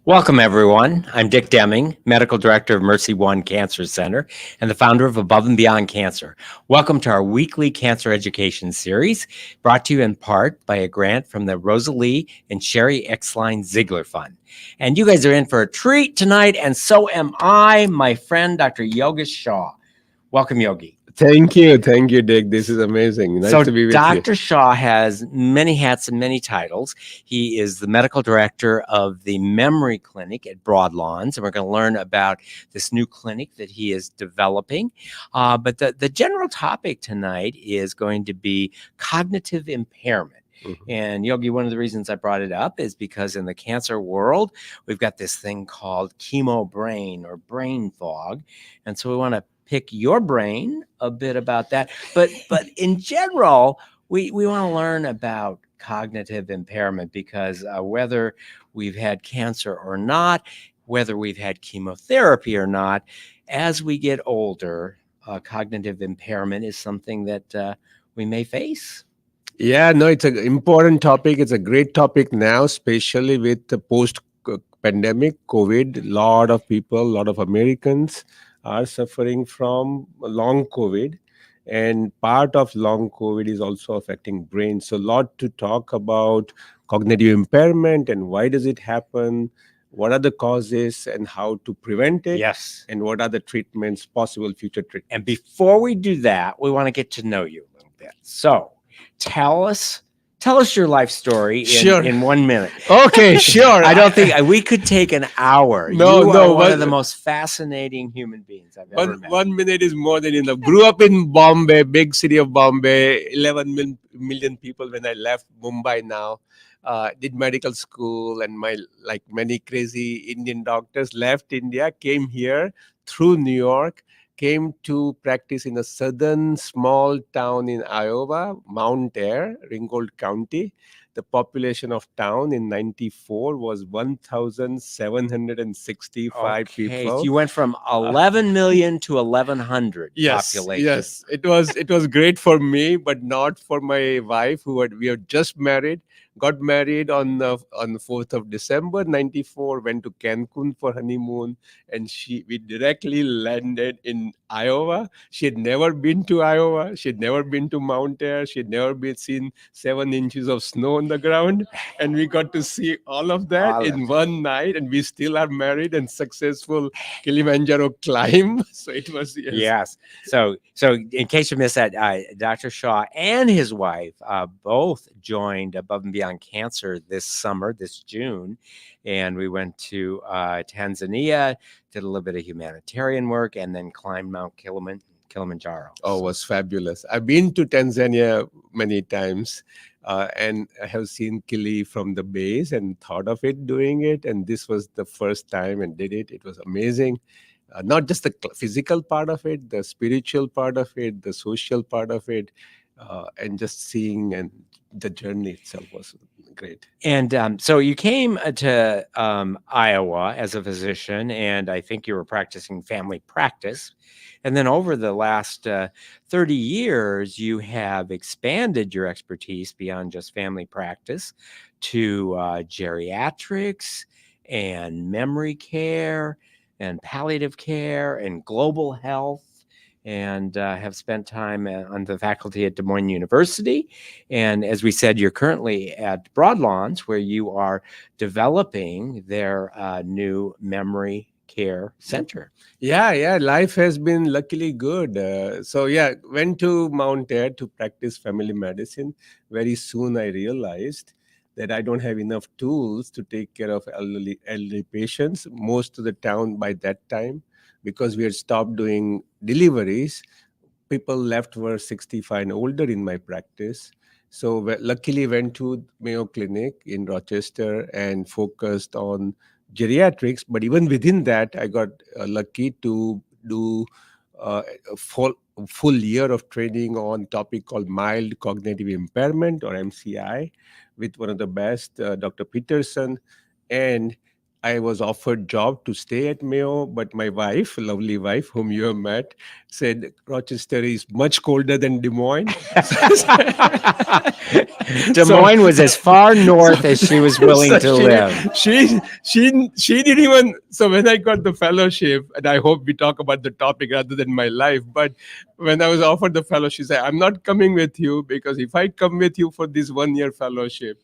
Welcome, everyone. I'm Dick Deming, Medical Director of Mercy One Cancer Center and the founder of Above and Beyond Cancer. Welcome to our weekly cancer education series, brought to you in part by a grant from the Rosalie and Sherry Exline Ziegler Fund. And you guys are in for a treat tonight, and so am I, my friend, Dr. Yogesh Shah. Welcome, Yogi. Thank you, Dick. This is amazing. Nice So to be with Dr. you. Shah has many hats and many titles. He is the medical director of the Memory Clinic at Broadlawns, and we're going to learn about this new clinic that he is developing. But the general topic tonight is going to be cognitive impairment. And Yogi, one of the reasons I brought it up is because in the cancer world, we've got this thing called chemo brain or brain fog. And so we want to pick your brain a bit about that. But in general, we want to learn about cognitive impairment because whether we've had cancer or not, whether we've had chemotherapy or not, as we get older, cognitive impairment is something that we may face. Yeah, no, it's an important topic. It's a great topic now, especially with the post-pandemic COVID. A lot of people, a lot of Americans are suffering from long COVID. And part of long COVID is also affecting brain. So a lot to talk about cognitive impairment and why does it happen, what are the causes and how to prevent it, Yes. and what are the treatments, possible future treatments. And before we do that, we want to get to know you a little bit. So tell us your life story in 1 minute. Okay, sure. I don't think we could take an hour. No, you are no, one one- of the most fascinating human beings I've ever met. 1 minute is more than enough. Grew up in Bombay, big city of Bombay, 11 million people when I left Mumbai now. Did medical school and like many crazy Indian doctors left India, came here through New York, came to practice in a southern small town in Iowa, Mount Air, Ringgold County. The population of town in 94 was 1,765 Okay, people. so you went from 11 million to 1,100 population. Yes, it was great for me, but not for my wife, we had just married. Got married on the 4th of December 94, went to Cancun for honeymoon, and we directly landed in Iowa. She had never been to Iowa. She had never been to Mount Air. She had never been seen 7 inches of snow on the ground. And we got to see all of that in one night, and we still are married and successful Kilimanjaro climb. So it was, Yes. So in case you missed that, Dr. Shah and his wife both joined Above and Beyond Cancer this summer, this June, and we went to Tanzania, did a little bit of humanitarian work, and then climbed Mount Kilimanjaro. Oh, it was fabulous. I've been to Tanzania many times, and I have seen Kili from the base and thought of it doing it. And this was the first time and did it. It was amazing. Not just the physical part of it, the spiritual part of it, the social part of it, and just seeing and the journey itself was great. And so you came to Iowa as a physician, and I think you were practicing family practice. And then over the last 30 years, you have expanded your expertise beyond just family practice to geriatrics and memory care and palliative care and global health. And have spent time on the faculty at Des Moines University. And as we said, you're currently at Broadlawns, where you are developing their new memory care center. Yeah, life has been luckily good. Went to Mount Air to practice family medicine. Very soon I realized that I don't have enough tools to take care of elderly patients. Most of the town by that time, because we had stopped doing deliveries, people left were 65 and older in my practice. So luckily went to Mayo Clinic in Rochester and focused on geriatrics. But even within that, I got lucky to do a full year of training on topic called mild cognitive impairment or MCI with one of the best, Dr. Peterson. And I was offered job to stay at Mayo, but my wife, lovely wife, whom you have met, said Rochester is much colder than Des Moines. Des so, Moines was as far so, north as she was willing so to live. she didn't even. So when I got the fellowship, and I hope we talk about the topic rather than my life, but when I was offered the fellowship, she said, "I'm not coming with you because if I come with you for this 1 year fellowship,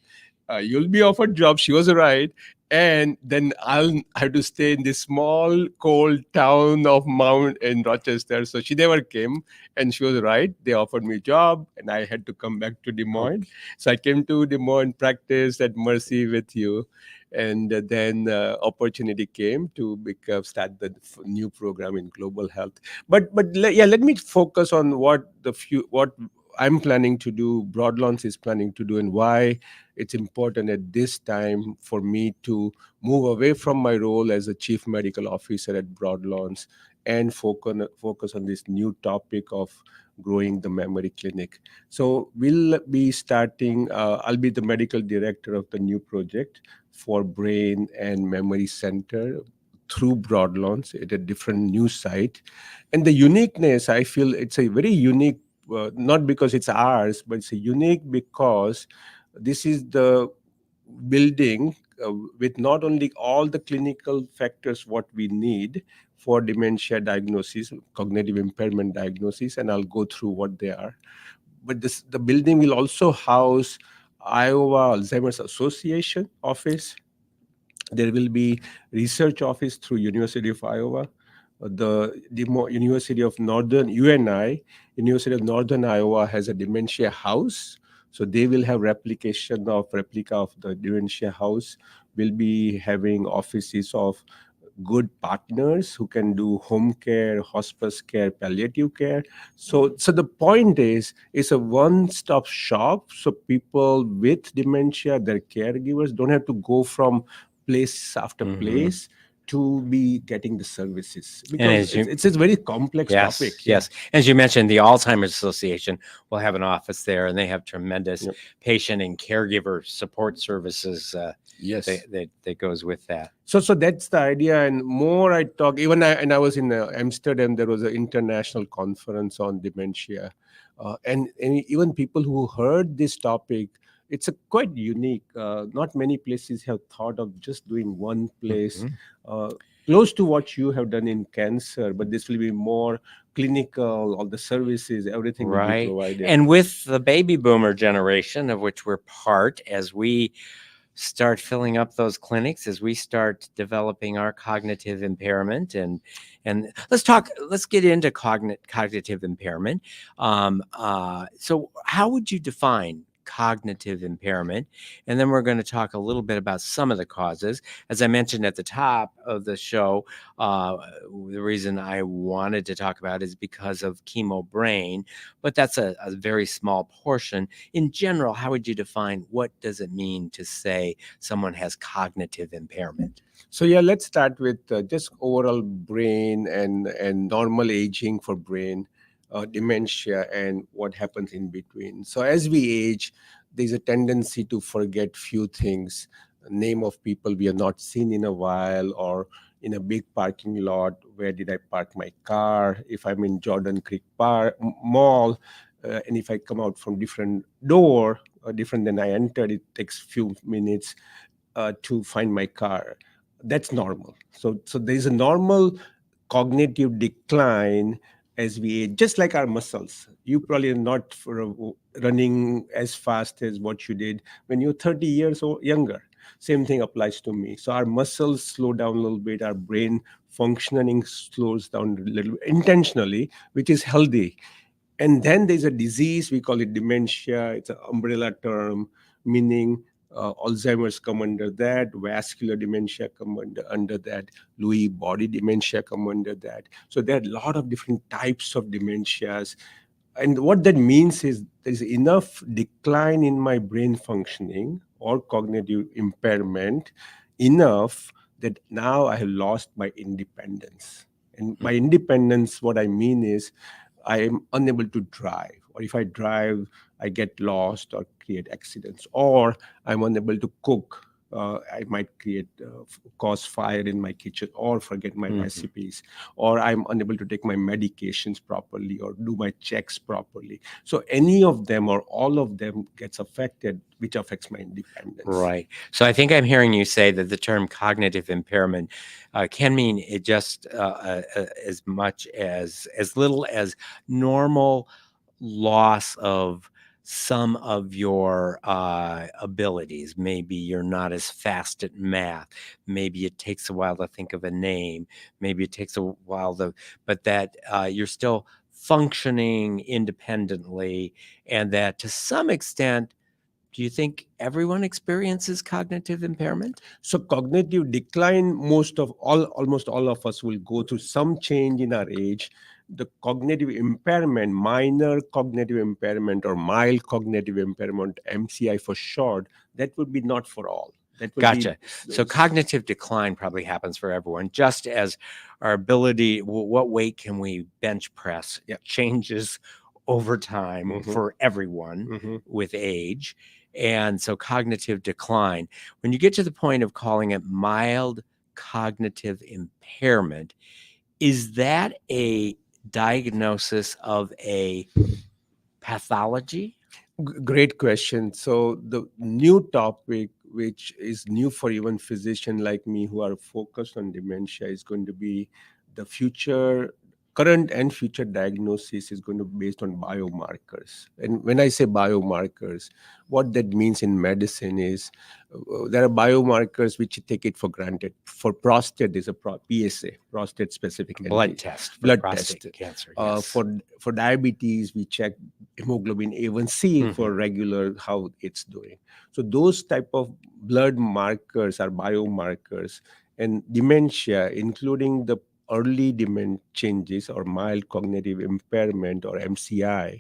you'll be offered job." She was right. And then I'll have to stay in this small, cold town of Mount in Rochester. So she never came, and she was right. They offered me a job, and I had to come back to Des Moines. Okay. So I came to Des Moines, practiced at Mercy with you, and then opportunity came to start the new program in global health. Yeah, let me focus on what I'm planning to do, Broadlawns is planning to do, and why it's important at this time for me to move away from my role as a chief medical officer at Broadlawns and focus on this new topic of growing the memory clinic. So we'll be starting, I'll be the medical director of the new project for Brain and Memory Center through Broadlawns at a different new site. And the uniqueness, I feel it's a very unique, not because it's ours, but it's a unique because this is the building with not only all the clinical factors what we need for dementia diagnosis, cognitive impairment diagnosis, and I'll go through what they are. But the building will also house Iowa Alzheimer's Association office. There will be research office through University of Iowa, University of Northern UNI, University of Northern Iowa has a dementia house. So they will have replica of the dementia house. We'll be having offices of good partners who can do home care, hospice care, palliative care. So the point is, it's a one-stop shop. So people with dementia, their caregivers don't have to go from place after Hmm. place to be getting the services And because as you, it's a very complex yes, topic. Yeah. yes. As you mentioned, the Alzheimer's Association will have an office there, and they have tremendous Yep. patient and caregiver support services Yes. that goes with that. So that's the idea. And more I talk, and I was in Amsterdam, there was an international conference on dementia. And even people who heard this topic, it's a quite unique. Not many places have thought of just doing one place Mhm. uh, close to what you have done in cancer, but this will be more clinical, all the services, everything will be Right. provided. And with the baby boomer generation, of which we're part, as we start filling up those clinics, as we start developing our cognitive impairment, and let's get into cognitive impairment. So how would you define cognitive impairment? And then we're going to talk a little bit about some of the causes. As I mentioned at the top of the show, uh, the reason I wanted to talk about is because of chemo brain, but that's a very small portion. In general, how would you define, what does it mean to say someone has cognitive impairment? So yeah, let's start with just overall brain and normal aging for brain, dementia, and what happens in between. So as we age, there's a tendency to forget few things, name of people we have not seen in a while, or in a big parking lot, where did I park my car? If I'm in Jordan Creek Mall, and if I come out from different door, different than I entered, it takes few minutes to find my car. That's normal. So there's a normal cognitive decline as we age, just like our muscles. You probably are not running as fast as what you did when you're 30 years or younger. Same thing applies to me. So our muscles slow down a little bit, our brain functioning slows down a little intentionally, which is healthy. And then there's a disease, we call it dementia. It's an umbrella term, meaning Alzheimer's come under that, vascular dementia come under that, Lewy body dementia come under that. So there are a lot of different types of dementias. And what that means is there's enough decline in my brain functioning or cognitive impairment enough that now I have lost my independence. And by independence, what I mean is I am unable to drive, or if I drive, I get lost or create accidents, or I'm unable to cook. I might cause fire in my kitchen or forget my Mhm. recipes, or I'm unable to take my medications properly or do my checks properly. So any of them or all of them gets affected, which affects my independence. Right. So I think I'm hearing you say that the term cognitive impairment can mean it just as much as little as normal loss of some of your abilities. Maybe you're not as fast at math. Maybe it takes a while to think of a name. Maybe it takes a while to, but that you're still functioning independently, and that to some extent, do you think everyone experiences cognitive impairment? So cognitive decline, almost all of us will go through some change in our age. The cognitive impairment, minor cognitive impairment or mild cognitive impairment, MCI for short, that would be not for all. That will be Gotcha. So cognitive decline probably happens for everyone, just as our ability, what weight can we bench press, yeah. changes over time Mhm. for everyone Mhm. with age. And so cognitive decline, when you get to the point of calling it mild cognitive impairment, is that a diagnosis of a pathology? Great question. So the new topic, which is new for even physicians like me who are focused on dementia, is going to be the future, current and future diagnosis is going to be based on biomarkers. And when I say biomarkers, what that means in medicine is there are biomarkers which you take it for granted. For prostate, there's a PSA, prostate specific Blood test for blood prostate test. cancer. Yes. For diabetes, we check hemoglobin A1C Mhm. for regular how it's doing. So those type of blood markers are biomarkers, and dementia, including the early dementia changes or mild cognitive impairment or MCI,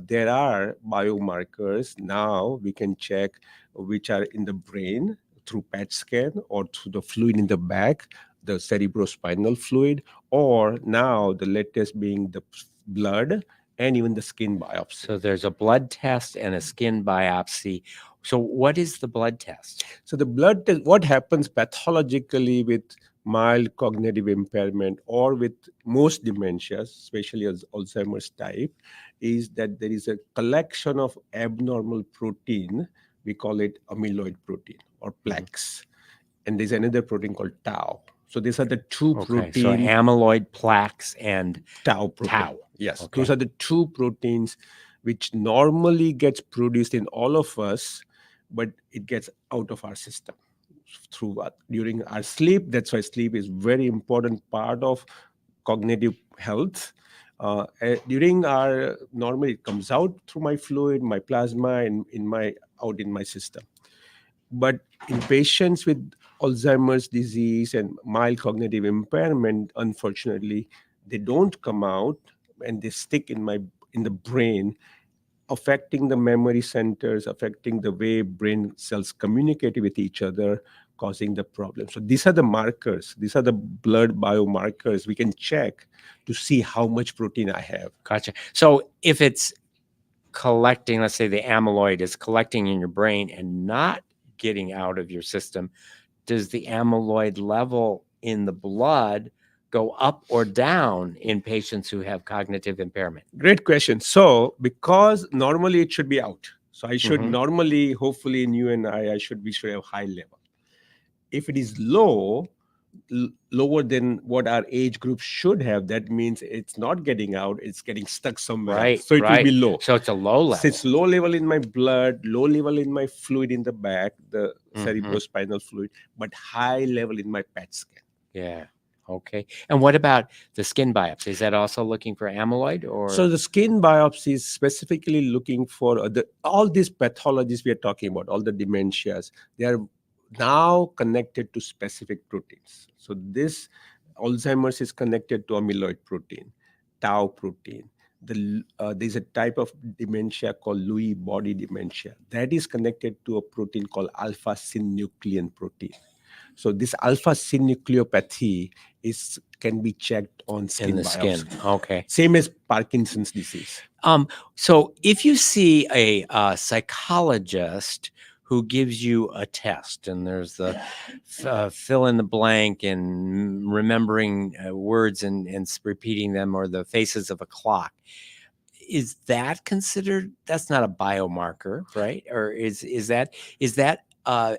there are biomarkers now we can check which are in the brain through PET scan or through the fluid in the back, the cerebrospinal fluid, or now the latest being the blood and even the skin biopsy. So there's a blood test and a skin biopsy. So what is the blood test? So the blood test, what happens pathologically with mild cognitive impairment or with most dementias, especially as Alzheimer's type, is that there is a collection of abnormal protein. We call it amyloid protein or plaques. And there's another protein called tau. So these are the two Okay, so protein amyloid plaques and tau protein. tau. Yes, Okay. those are the two proteins which normally gets produced in all of us, but it gets out of our system through what? During our sleep. That's why sleep is very important part of cognitive health. During our normally it comes out through my fluid, my plasma, and in my out in my system. But in patients with Alzheimer's disease and mild cognitive impairment, unfortunately, they don't come out and they stick in the brain, affecting the memory centers, affecting the way brain cells communicate with each other, causing the problem. So these are the markers. These are the blood biomarkers we can check to see how much protein I have. Gotcha. So if it's collecting, let's say the amyloid is collecting in your brain and not getting out of your system, does the amyloid level in the blood go up or down in patients who have cognitive impairment? Great question. So because normally it should be out. So I should Mhm. normally, hopefully in you and we should have high level. If it is lower than what our age group should have, that means it's not getting out, it's getting stuck somewhere Right, else. So it will be right. low. So it's a low So it's level. low level in my blood, low level in my fluid in the back, the Mhm. cerebrospinal fluid, but high level in my PET scan. Yeah. Okay. And what about the skin biopsy? Is that also looking for amyloid or? So the skin biopsy is specifically looking for all these pathologies we are talking about, all the dementias, they are now connected to specific proteins. So this Alzheimer's is connected to amyloid protein, tau protein. There's a type of dementia called Lewy body dementia that is connected to a protein called alpha-synuclein protein. So this alpha-synucleinopathy can be checked on in skin the biopsy. skin? Okay. Same as Parkinson's disease. So if you see a psychologist who gives you a test, and there's the fill in the blank and remembering words and repeating them, or the faces of a clock. Is that considered? That's not a biomarker, right? Or is that a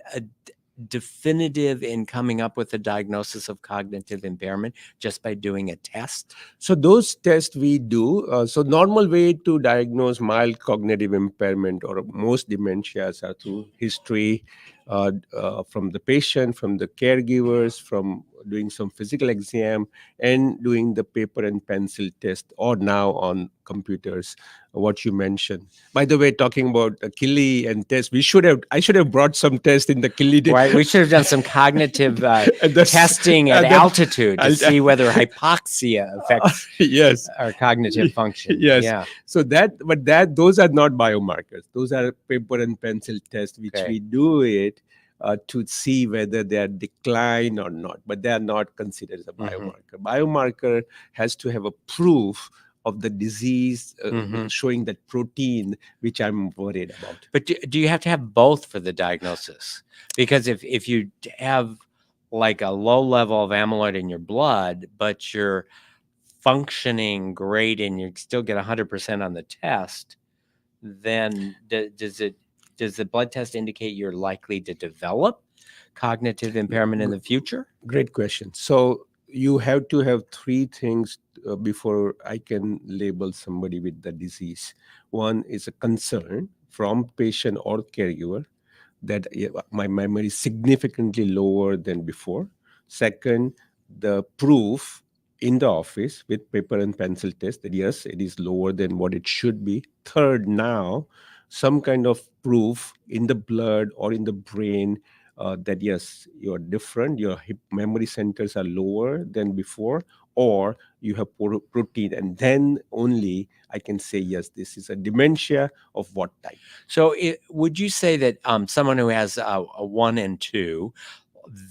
definitive in coming up with a diagnosis of cognitive impairment just by doing a test? So those tests we do. So normal way to diagnose mild cognitive impairment or most dementias are through history from the patient, from the caregivers, from doing some physical exam, and doing the paper and pencil test, or now on computers, what you mentioned. By the way, talking about Kili and test, I should have brought some test in the Kili. Right. We should have done some cognitive testing at altitude to see whether hypoxia affects yes, our cognitive function. yes. Yeah. So those are not biomarkers. Those are paper and pencil tests, which Okay. we do it to see whether they are decline or not, but they are not considered as a biomarker. Biomarker has to have a proof of the disease, showing that protein, which I'm worried about. But do you have to have both for the diagnosis? Because if you have like a low level of amyloid in your blood, but you're functioning great and you still get 100% on the test, then does the blood test indicate you're likely to develop cognitive impairment in the future? Great question. So you have to have three things before I can label somebody with the disease. One is a concern from patient or caregiver that my memory is significantly lower than before. Second, the proof in the office with paper and pencil test that yes, it is lower than what it should be. Third, now some kind of proof in the blood or in the brain that yes, you're different, your memory centers are lower than before, or you have protein, and then only I can say yes, this is a dementia of what type. So would you say that someone who has a 1 and 2,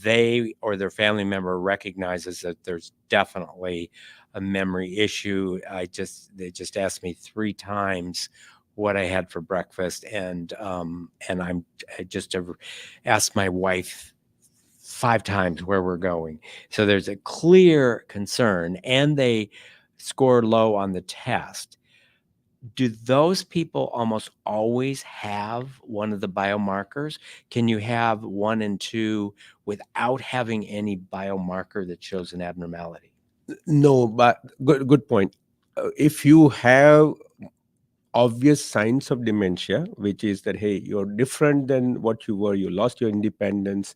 they or their family member recognizes that there's definitely a memory issue? They just asked me 3 times what I had for breakfast, and I just asked my wife 5 times where we're going. So there's a clear concern, and they scored low on the test. Do those people almost always have one of the biomarkers? Can you have 1 and 2 without having any biomarker that shows an abnormality? No, but good point. If you have obvious signs of dementia, which is that hey, you're different than what you were, you lost your independence,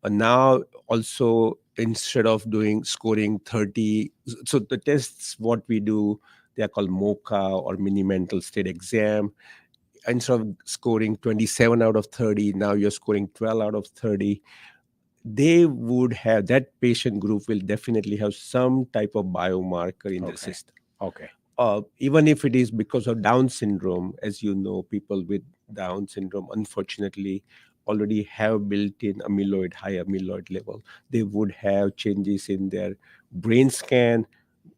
now also instead of doing scoring 30, so the tests what we do, they are called MOCA or mini mental state exam. Instead of scoring 27 out of 30, now you're scoring 12 out of 30. They would have, that patient group will definitely have some type of biomarker in their system. Okay. Even if it is because of Down syndrome, as you know, people with Down syndrome unfortunately already have built-in amyloid, high amyloid level. They would have changes in their brain scan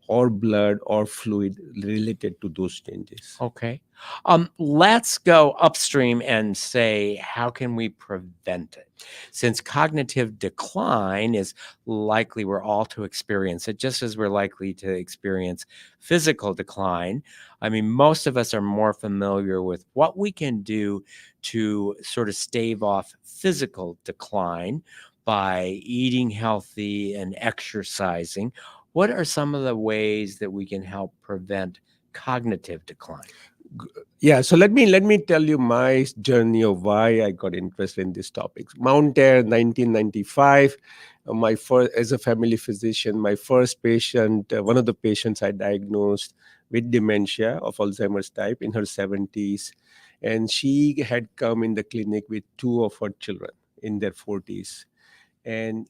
or blood or fluid related to those changes. Okay. Let's go upstream and say, how can we prevent it? Since cognitive decline is likely we're all to experience it, just as we're likely to experience physical decline. I mean, most of us are more familiar with what we can do to sort of stave off physical decline by eating healthy and exercising. What are some of the ways that we can help prevent cognitive decline? Yeah, so let me tell you my journey of why I got interested in this topic. Mount Air, 1995. My first, as a family physician, my first patient, one of the patients I diagnosed with dementia of Alzheimer's type in her 70s, and she had come in the clinic with 2 of her children in their 40s, and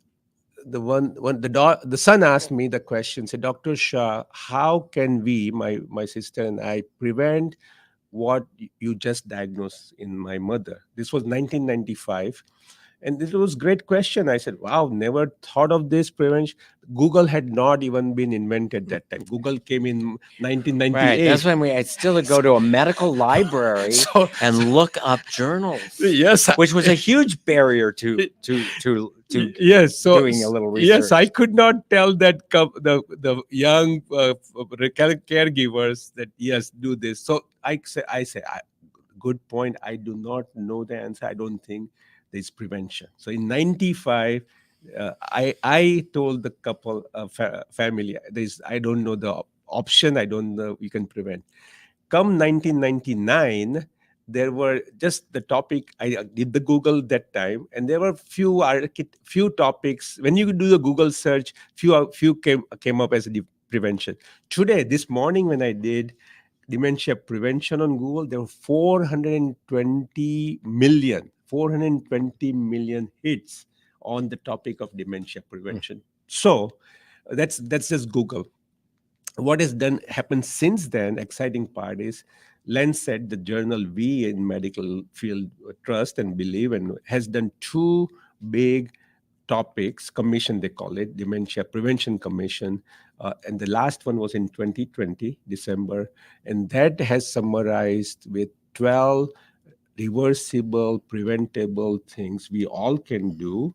the son asked me the question, said, Dr. Shah, how can we, my sister and I, prevent what you just diagnosed in my mother? This was 1995. And this was great question. I said, wow, never thought of this prevention. Google had not even been invented that time. Google came in Right. That's 1998. when I still would go to a medical library So and look up journals, yes, which was a huge barrier to yes. So doing a little yes, I research. could not tell that the young caregivers that yes, do this. So I say, good point. I do not know the answer. I don't think there's prevention. So in '95, I told the couple family, there's I don't know the option. I don't know you can prevent. Come 1999, there were just the topic. I did the Google that time, and there were few topics. When you do the Google search, few came up as prevention. Today, this morning, when I did dementia prevention on Google, there were 420 million hits on the topic of dementia prevention. So that's just Google. What has done happened since then, exciting part is Lancet, the journal we in medical field trust and believe, and has done two big topics commission, they call it dementia prevention commission, and the last one was in 2020 December, and that has summarized with 12 reversible preventable things we all can do,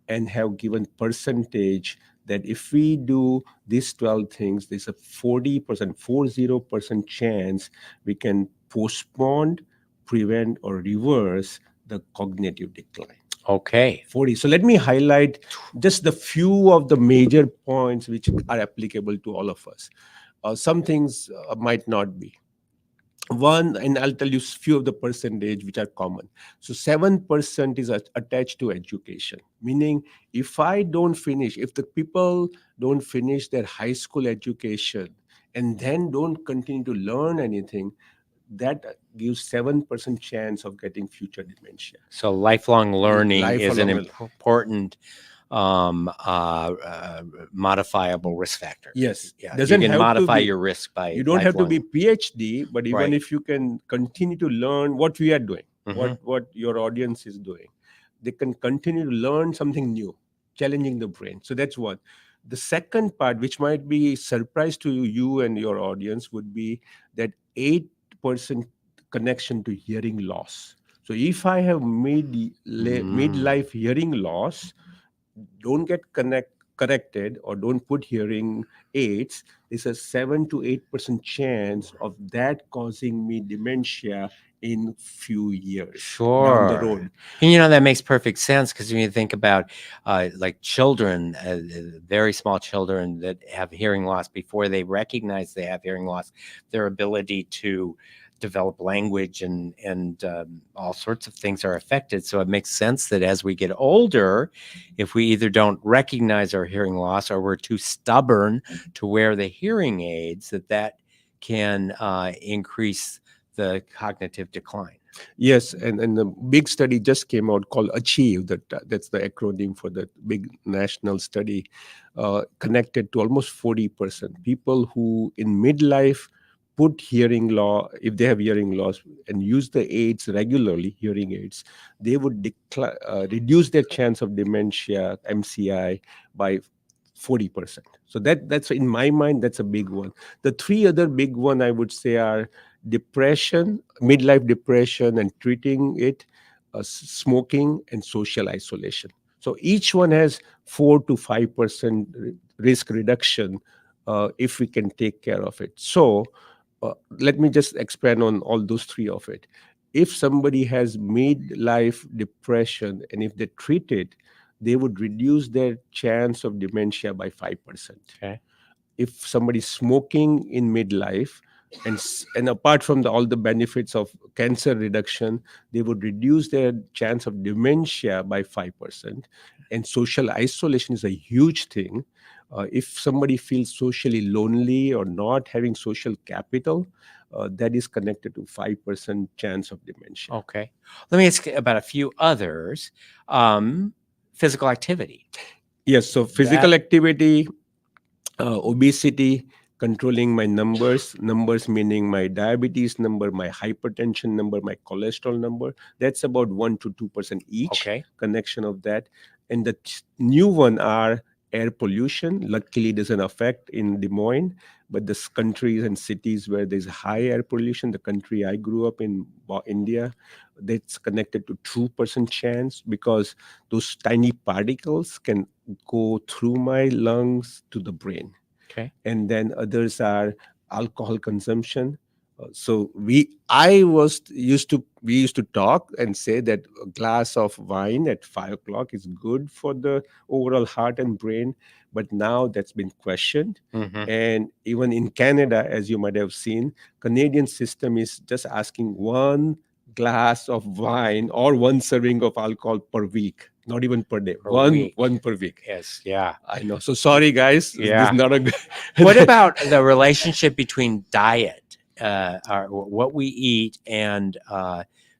and have given percentage that if we do these 12 things, there's a 40% chance we can postpone, prevent, or reverse the cognitive decline. Okay. 40. So let me highlight just the few of the major points which are applicable to all of us. Some things might not be. One, and I'll tell you few of the percentage which are common. So 7% is attached to education, meaning if the people don't finish their high school education and then don't continue to learn anything, that gives 7% chance of getting future dementia. So lifelong learning is an Lifelong. important modifiable risk factor. Yes, Yeah, you doesn't can have to modify be. your risk by You don't have to be lifelong. PhD, but even Right. if you can continue to learn what we are doing, Mhm. what your audience is doing, they can continue to learn something new, challenging the brain. So that's one. The second part, which might be surprise to you and your audience, would be that 8% connection to hearing loss. So if I have midlife hearing loss, don't get corrected or don't put hearing aids, there's a 7 to 8% chance of that causing me dementia in few years down the Sure. road. And that makes perfect sense because when you think about like children, very small children that have hearing loss, before they recognize they have hearing loss, their ability to develop language and all sorts of things are affected. So it makes sense that as we get older, if we either don't recognize our hearing loss or we're too stubborn to wear the hearing aids, that can increase the cognitive decline. Yes, and the big study just came out called Achieve. That's the acronym for the big national study, connected to almost 40% people who in midlife put if they have hearing loss and use the aids regularly, hearing aids, they would reduce their chance of dementia, MCI, by 40%. So that's in my mind, that's a big one. The three other big one I would say are depression, midlife depression, and treating it, smoking, and social isolation. So each one has 4 to 5% risk reduction if we can take care of it. So let me just expand on all those three of it. If somebody has midlife depression and if they treat it, they would reduce their chance of dementia by 5%. Okay. If somebody's smoking in midlife, and apart from all the benefits of cancer reduction, they would reduce their chance of dementia by 5%. And social isolation is a huge thing. If somebody feels socially lonely or not having social capital, that is connected to 5% chance of dementia. Okay. Let me ask you about a few others. Physical activity. Yes, so physical activity, obesity, controlling my numbers meaning my diabetes number, my hypertension number, my cholesterol number. That's about 1 to 2% each Okay. connection of that. And the new one are air pollution. Luckily, it doesn't affect in Des Moines, but the countries and cities where there's high air pollution, the country I grew up in, India, that's connected to 2% chance, because those tiny particles can go through my lungs to the brain. Okay. And then others are alcohol consumption. So we used to talk and say that a glass of wine at 5 o'clock is good for the overall heart and brain, but now that's been questioned. Hmm. And even in Canada, as you might have seen, Canadian system is just asking one glass of wine or one serving of alcohol per week, not even per day, Per one week. one per week. Yes. Yeah. I know. So sorry, guys. This is Yeah. not a good. What about the relationship between diet, what we eat, and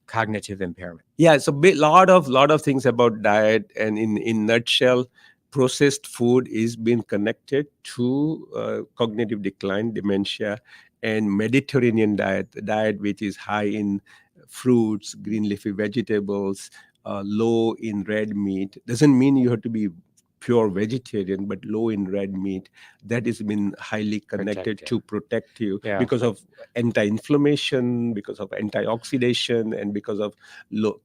cognitive impairment? Yeah, so lot of things about diet, and in nutshell, processed food is being connected to cognitive decline, dementia, and Mediterranean diet, the diet which is high in fruits, green leafy vegetables, low in red meat. Doesn't mean you have to be pure vegetarian, but low in red meat. That has been highly connected Protective. to protect you Yeah. because of anti-inflammation, because of antioxidation, and because of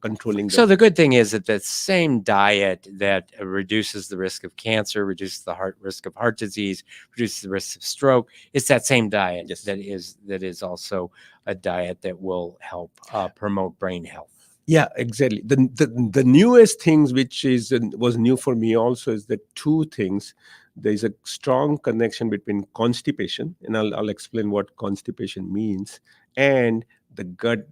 controlling So the. the good thing is that the same diet that reduces the risk of cancer, reduces the risk of heart disease, reduces the risk of stroke, it's that same diet Yes. that is also a diet that will help promote brain health. Yeah, exactly. The newest things, which was new for me also, is the two things. There is a strong connection between constipation, and I'll explain what constipation means, and the gut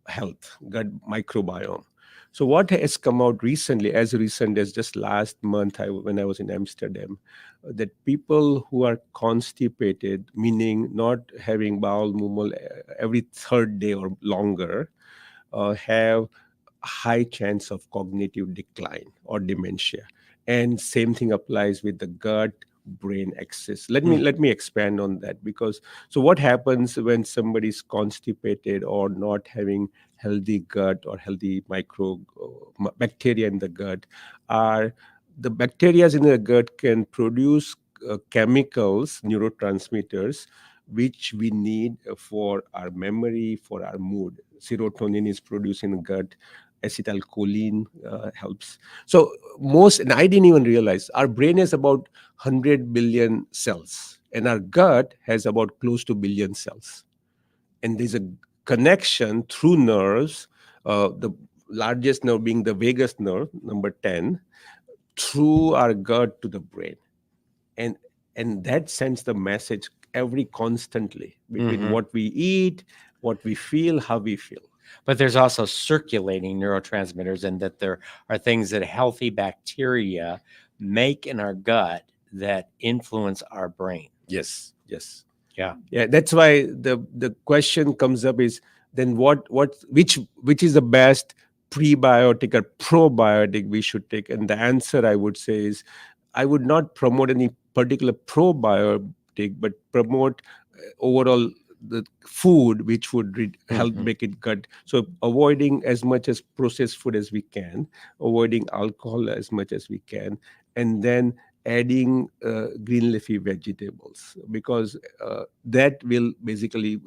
health, gut microbiome. So what has come out recently, as recent as just last month, when I was in Amsterdam, that people who are constipated, meaning not having bowel movement every third day or longer, have high chance of cognitive decline or dementia. And same thing applies with the gut brain axis. Let me expand on that, because so what happens when somebody is constipated or not having healthy gut or healthy bacteria in the gut, are the bacteria in the gut can produce chemicals, neurotransmitters, which we need for our memory, for our mood. Serotonin is produced in the gut. Acetylcholine helps. So and I didn't even realize, our brain has about 100 billion cells, and our gut has about close to billion cells. And there's a connection through nerves, the largest nerve being the vagus nerve, number 10, through our gut to the brain. And that sends the message every constantly between Mhm. what we eat, what we feel, how we feel. But there's also circulating neurotransmitters, and that there are things that healthy bacteria make in our gut that influence our brain. Yes. Yeah. Yeah, that's why the question comes up is, then which is the best prebiotic or probiotic we should take? And the answer I would say is, I would not promote any particular probiotic, but promote overall the food which would help Mhm. make it gut. So avoiding as much as processed food as we can, avoiding alcohol as much as we can, and then adding green leafy vegetables, because that will basically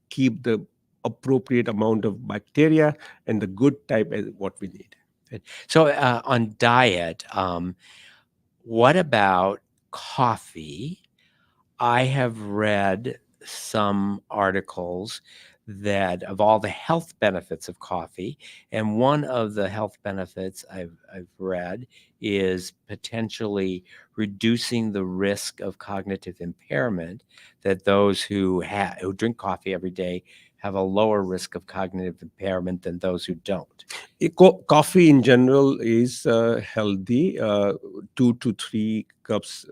keep the appropriate amount of bacteria and the good type as what we need. Good. So on diet, what about coffee? I have read some articles that of all the health benefits of coffee, and one of the health benefits I've read is potentially reducing the risk of cognitive impairment. That those who drink coffee every day have a lower risk of cognitive impairment than those who don't. Coffee in general is healthy, 2 to 3 cups,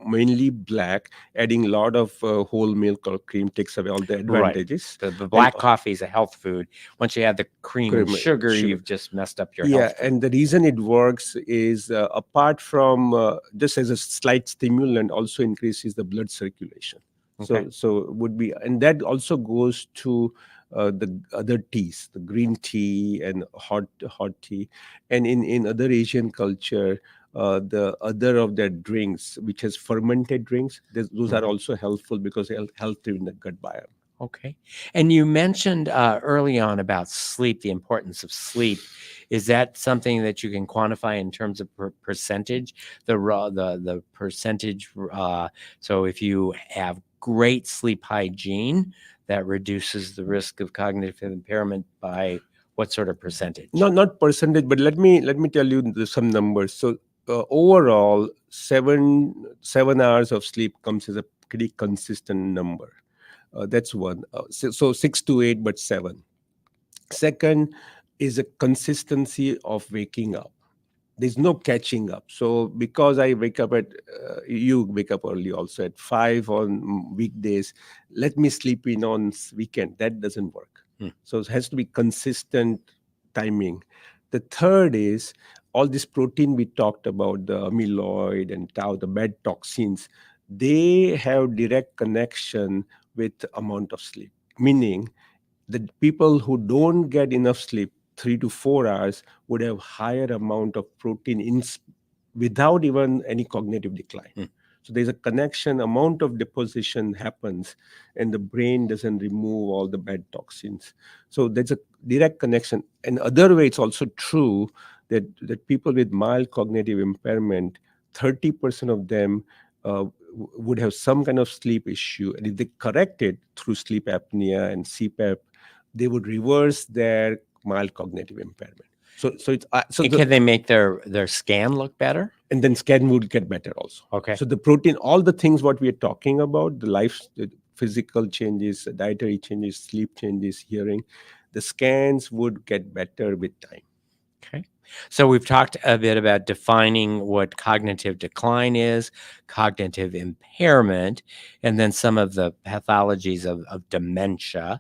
mainly black. Adding a lot of whole milk or cream takes away all the Right. advantages. The And black coffee is a health food. Once you add the cream and sugar, you've just messed up your health food. and the reason it works is, apart from just as a slight stimulant, also increases the blood circulation. Okay. So would be, and that also goes to the other teas, the green tea and hot tea, and in other Asian culture, the other of their drinks, which has fermented drinks, those are Mhm. also helpful because they help in the gut biome. Okay. And you mentioned early on about sleep, the importance of sleep. Is that something that you can quantify in terms of percentage? The percentage. So if you have great sleep hygiene, that reduces the risk of cognitive impairment by what sort of percentage? Not percentage, but let me tell you some numbers. So overall, 7 hours of sleep comes as a pretty consistent number. That's one. So 6 to 8, but 7. Second is a consistency of waking up. There's no catching up. So because I wake up at you wake up early also at 5 on weekdays, let me sleep in on weekend. That doesn't work. Hmm. So it has to be consistent timing. The third is all this protein we talked about, the amyloid and tau, the bad toxins. They have direct connection with amount of sleep. Meaning the people who don't get enough sleep, 3 to 4 hours, would have higher amount of protein without even any cognitive decline. Hmm. So there's a connection, amount of deposition happens, and the brain doesn't remove all the bad toxins. So there's a direct connection. And other way, it's also true that people with mild cognitive impairment, 30% of them would have some kind of sleep issue. And if they correct it through sleep apnea and CPAP, they would reverse their mild cognitive impairment. So it's And can they make their scan look better? and then scan would get better also. Okay. So the protein, all the things what we are talking about, the physical changes, dietary changes, sleep changes, hearing, the scans would get better with time. Okay. So we've talked a bit about defining what cognitive decline is, cognitive impairment, and then some of the pathologies of dementia.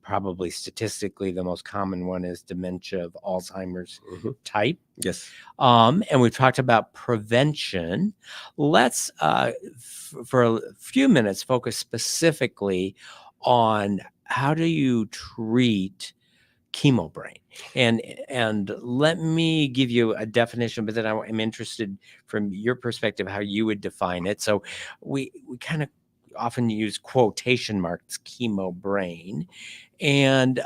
Probably statistically, the most common one is dementia of Alzheimer's Mhm. type. Yes. And we've talked about prevention. Let's, for a few minutes, focus specifically on how do you treat chemo brain. And let me give you a definition, but then I'm interested from your perspective how you would define it. So we kind of often use quotation marks chemo brain, and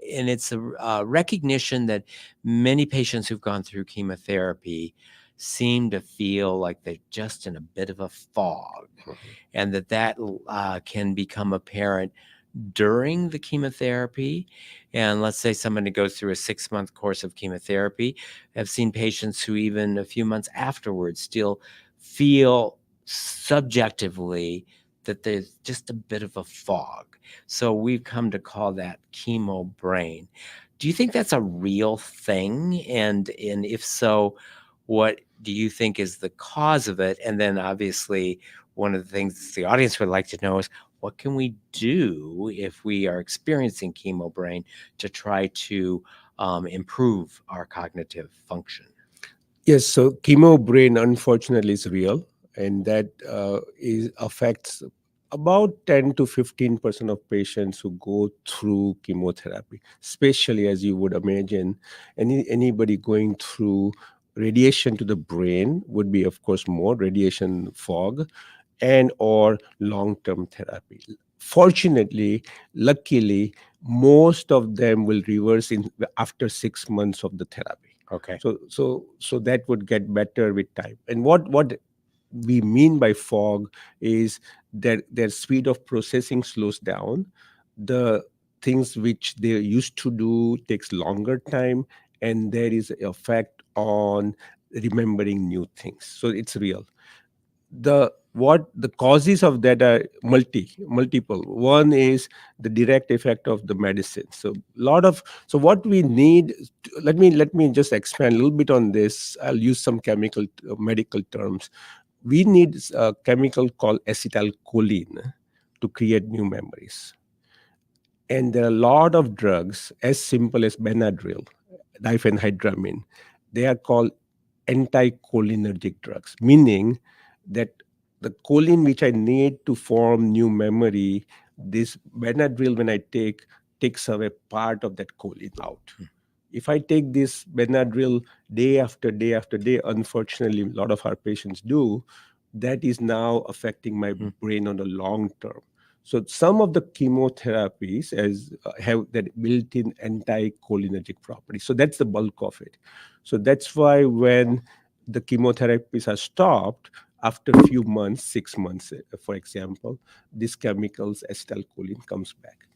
it's a recognition that many patients who've gone through chemotherapy seem to feel like they're just in a bit of a fog, and that can become apparent during the chemotherapy. And let's say somebody goes through a 6-month course of chemotherapy. I've seen patients who even a few months afterwards still feel subjectively that there's just a bit of a fog. So we've come to call that chemo brain. Do you think that's a real thing? And if so, what do you think is the cause of it? And then obviously one of the things the audience would like to know is what can we do if we are experiencing chemo brain to try to improve our cognitive function? Yes, so chemo brain unfortunately is real, and that affects about 10 to 15% of patients who go through chemotherapy, especially as you would imagine, anybody going through radiation to the brain would be, of course, more radiation fog and or long-term therapy. Fortunately, luckily, most of them will reverse in after 6 months of the therapy. Okay. So that would get better with time. And what we mean by fog is that their speed of processing slows down. The things which they used to do takes longer time, and there is an effect on remembering new things. So it's real. The causes of that are multiple. One is the direct effect of the medicine. So what we need, let me just expand a little bit on this. I'll use some chemical medical terms. We need a chemical called acetylcholine to create new memories. And there are a lot of drugs as simple as Benadryl, diphenhydramine. They are called anticholinergic drugs, meaning that the choline which I need to form new memory, this Benadryl when I take takes away part of that choline out. If I take this Benadryl day after day after day, unfortunately, a lot of our patients do, that is now affecting my Mm, brain on the long term. So some of the chemotherapies have that built-in anti-cholinergic property. So that's the bulk of it. So that's why when the chemotherapies are stopped after a few months, 6 months, for example, these chemicals, acetylcholine, comes back.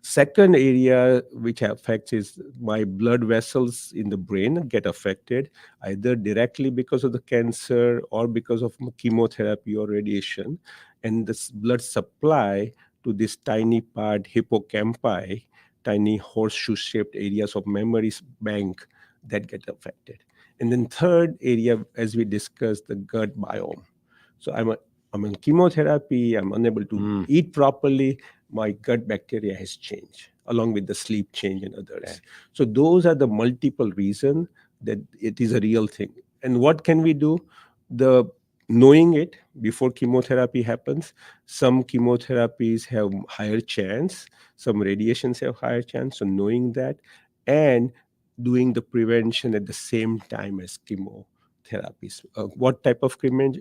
Second area which affects is my blood vessels in the brain get affected either directly because of the cancer or because of chemotherapy or radiation, and this blood supply to this tiny part hippocampi, tiny horseshoe shaped areas of memory bank, that get affected. And then third area, as we discussed, the gut biome. So I'm on chemotherapy, I'm unable to mm, eat properly, my gut bacteria has changed along with the sleep change and okay. others. So those are the multiple reasons that it is a real thing. And what can we do? The knowing it before chemotherapy happens, some chemotherapies have higher chance, some radiations have higher chance. So knowing that and doing the prevention at the same time as chemotherapies. What type of treatment?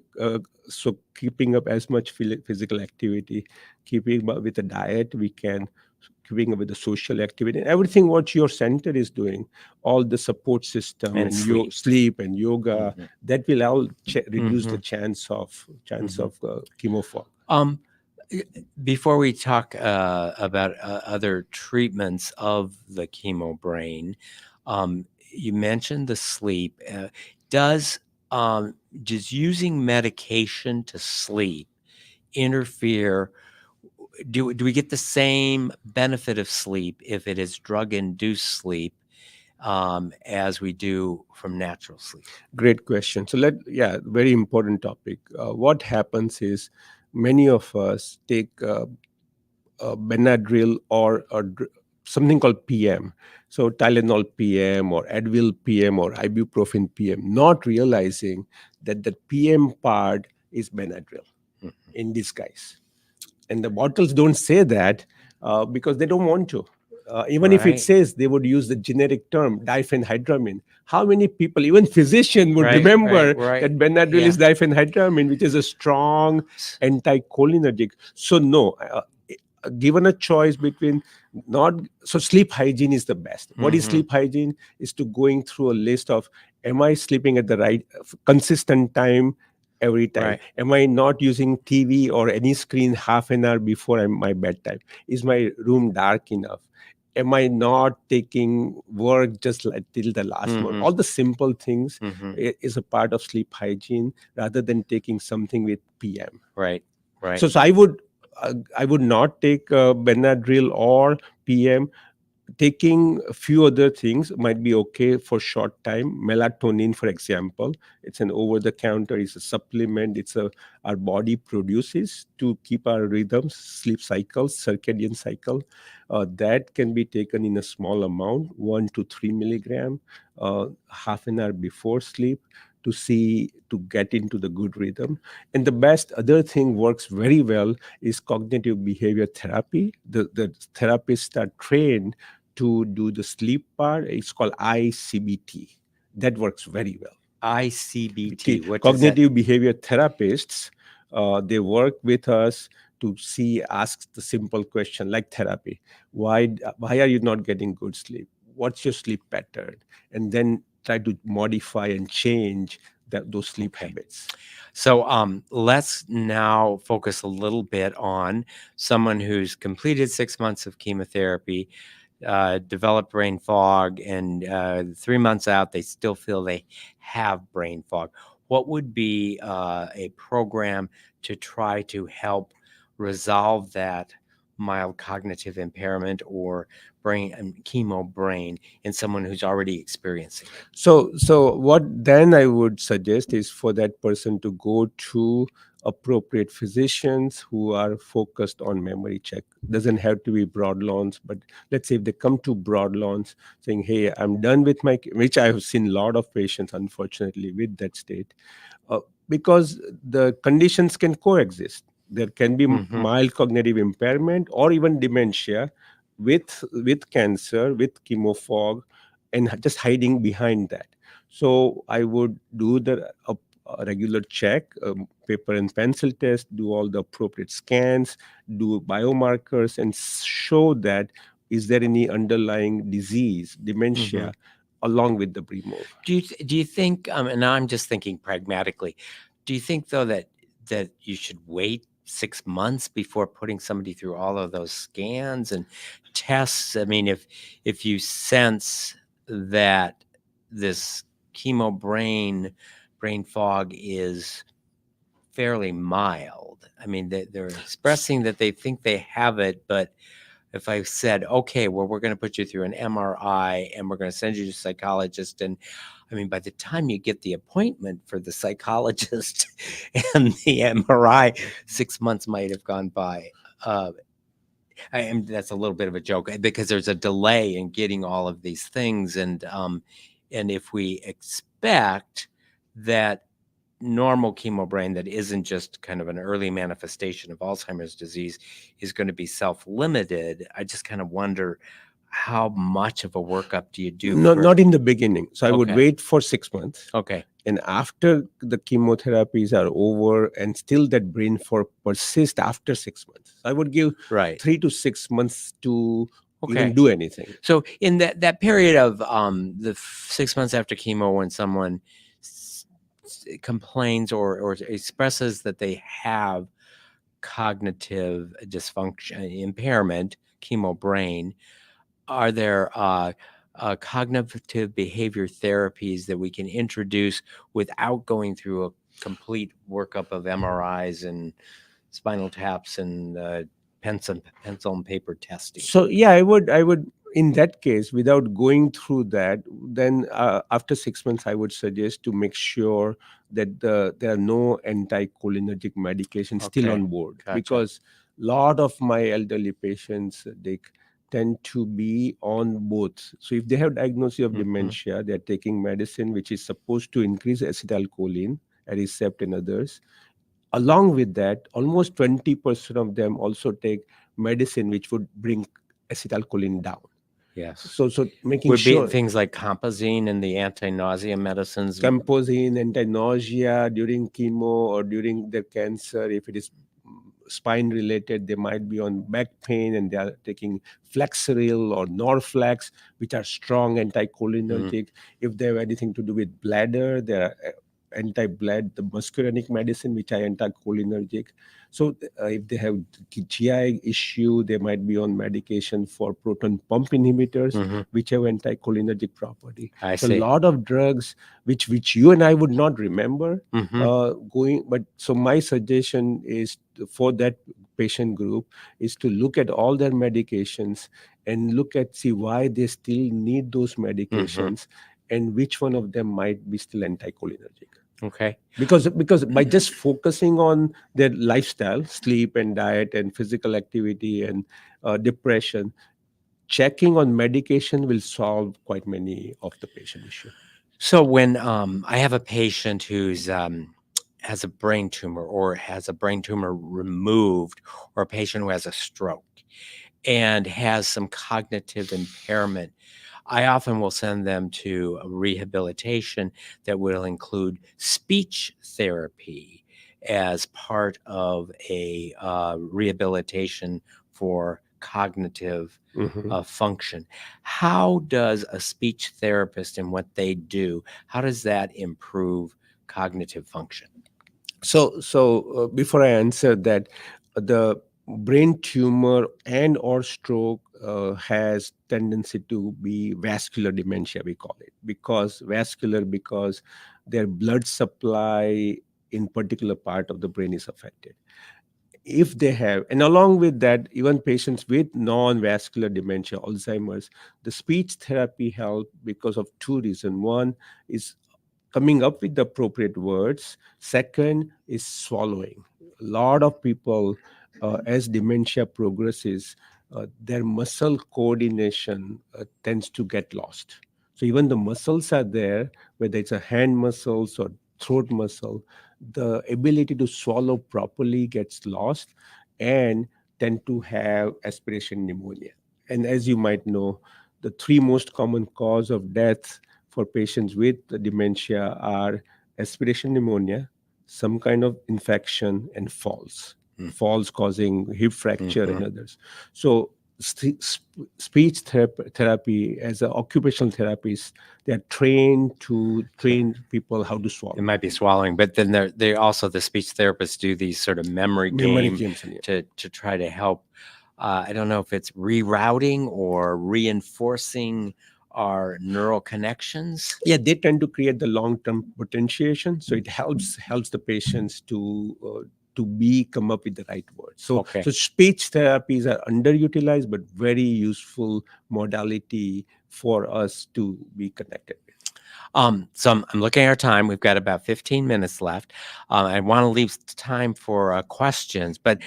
So keeping up as much physical activity, keeping up with the diet we can, keeping up with the social activity, and everything what your center is doing, all the support system And and your sleep. sleep and yoga, Hmm. that will all reduce the Hmm. chance Hmm. of chemo fog. Um, y- Before we talk about other treatments of the chemo brain, you mentioned the sleep. Does does using medication to sleep interfere? Do we get the same benefit of sleep if it is drug induced sleep as we do from natural sleep? Great question. So yeah, very important topic. What happens is many of us take Benadryl or something called PM. So Tylenol PM or Advil PM or ibuprofen PM, not realizing that the PM part is Benadryl Mhm. in disguise. And the bottles don't say that because they don't want to. Even if it Right, says, they would use the generic term diphenhydramine. How many people, even physician, would right, right, remember right. that Benadryl Yeah. is diphenhydramine, which is a strong S- anticholinergic? So no, given a choice between not, so sleep hygiene is the best. What is mhm. sleep hygiene? Is to going through a list of, am I sleeping at the right consistent time every time? Right. Am I not using TV or any screen half an hour before my bedtime? Is my room dark enough? Am I not taking work just like till the last moment? Mhm. All the simple things Mhm. is a part of sleep hygiene rather than taking something with PM. Right. Right. So I would not take Benadryl or PM. Taking a few other things might be okay for short time. Melatonin, for example, it's an over the counter, it's a supplement, it's a our body produces to keep our rhythms, sleep cycles, circadian cycle. That can be taken in a small amount, 1 to 3 milligram, half an hour before sleep, to get into the good rhythm. And the best other thing works very well is cognitive behavior therapy. The therapists are trained to do the sleep part. It's called ICBT. That works very well. ICBT. What does that? Cognitive behavior therapists, they work with us to ask the simple question like therapy. Why are you not getting good sleep? What's your sleep pattern? And then try to modify and change those sleep Okay. habits. So let's now focus a little bit on someone who's completed 6 months of chemotherapy, developed brain fog, and 3 months out, they still feel they have brain fog. What would be a program to try to help resolve that mild cognitive impairment or brain chemo brain in someone who's already experiencing it? So what then I would suggest is for that person to go to appropriate physicians who are focused on memory check. Doesn't have to be Broadlawns, but let's say if they come to Broadlawns saying, "Hey, I'm done with my," which I have seen a lot of patients, unfortunately, with that state. because the conditions can coexist. There can be Hmm. mild cognitive impairment or even dementia with cancer, with chemo fog, and just hiding behind that. So I would do a regular check, paper and pencil test, do all the appropriate scans, do biomarkers, and show that is there any underlying disease, Hmm. dementia, along with the brain move. Do you think, and now I'm just thinking pragmatically, do you think though that you should wait 6 months before putting somebody through all of those scans and tests? I mean, if you sense that this chemo brain fog is fairly mild. I mean, they're expressing that they think they have it, but if I said, okay, well, we're going to put you through an MRI and we're going to send you to a psychologist, and I mean, by the time you get the appointment for the psychologist and the MRI, 6 months might have gone by. Uh, and that's a little bit of a joke because there's a delay in getting all of these things, and if we expect that normal chemo brain that isn't just kind of an early manifestation of Alzheimer's disease is going to be self-limited, I just kind of wonder how much of a workup do you do No, for? not in the beginning. So I would Okay. wait for 6 months. Okay. And after the chemotherapies are over and still that brain fog persists after 6 months, I would give Right. 3 to 6 months to even Okay. do anything. So in that period of the 6 months after chemo, when someone complains or expresses that they have cognitive dysfunction, impairment, chemo brain, are there cognitive behavior therapies that we can introduce without going through a complete workup of MRIs and spinal taps and pencil and paper testing? So yeah, I would in that case, without going through that, then after 6 months, I would suggest to make sure that there are no anticholinergic medications still Okay, on board, gotcha. because a lot of my elderly patients, they tend to be on both. So if they have diagnosis of Hmm. dementia, they're taking medicine which is supposed to increase acetylcholine, Aricept and others. Along with that, almost 20% of them also take medicine which would bring acetylcholine down. Yes. So making Would be sure things like compazine and the anti-nausea medicines. Camposine, anti-nausea during chemo or during their cancer. If it is spine related, they might be on back pain and they are taking Flexeril or Norflex, which are strong Mm. anticholinergic. If they have anything to do with bladder, there are anti-blood, the muscarinic medicine, which are anticholinergic. So if they have GI issue, they might be on medication for proton pump inhibitors, Hmm. which have anticholinergic property. I So a see. lot of drugs which you and I would not remember Hmm. going. But so my suggestion is for that patient group is to look at all their medications and look at see why they still need those Hmm. medications and which one of them might be still anticholinergic. Okay. Because by just focusing on their lifestyle, sleep and diet and physical activity and depression, checking on medication will solve quite many of the patient issue. So when I have a patient who's has a brain tumor or has a brain tumor removed, or a patient who has a stroke and has some cognitive impairment, I often will send them to a rehabilitation that will include speech therapy as part of a rehabilitation for cognitive Mhm. function. How does a speech therapist and what they do, how does that improve cognitive function? So before I answer that, the brain tumor and or stroke has tendency to be vascular dementia, we call it, because vascular, because their blood supply in particular part of the brain is affected. If they have, and along with that, even patients with non-vascular dementia, Alzheimer's, the speech therapy help because of two reasons. One is coming up with the appropriate words. Second is swallowing. A lot of people, as dementia progresses, their muscle coordination tends to get lost. So even the muscles are there, whether it's a hand muscles or throat muscle, the ability to swallow properly gets lost and tend to have aspiration pneumonia. And as you might know, the three most common cause of death for patients with dementia are aspiration pneumonia, some kind of infection, and falls. Falls causing hip fracture Mm-hmm. and others. So speech therapy as an occupational therapist, they are trained to So train people how to it swallow. might be swallowing, but then they also, the speech therapists do these sort of memory Memory game games. And yeah. to try to help. I don't know if it's rerouting or reinforcing our neural connections. Yeah, they tend to create the long-term potentiation, so it helps the patients to be come up with the right words. So Okay. speech therapies are underutilized but very useful modality for us to be connected with. So I'm looking at our time. We've got about 15 minutes left. I want to leave time for questions, but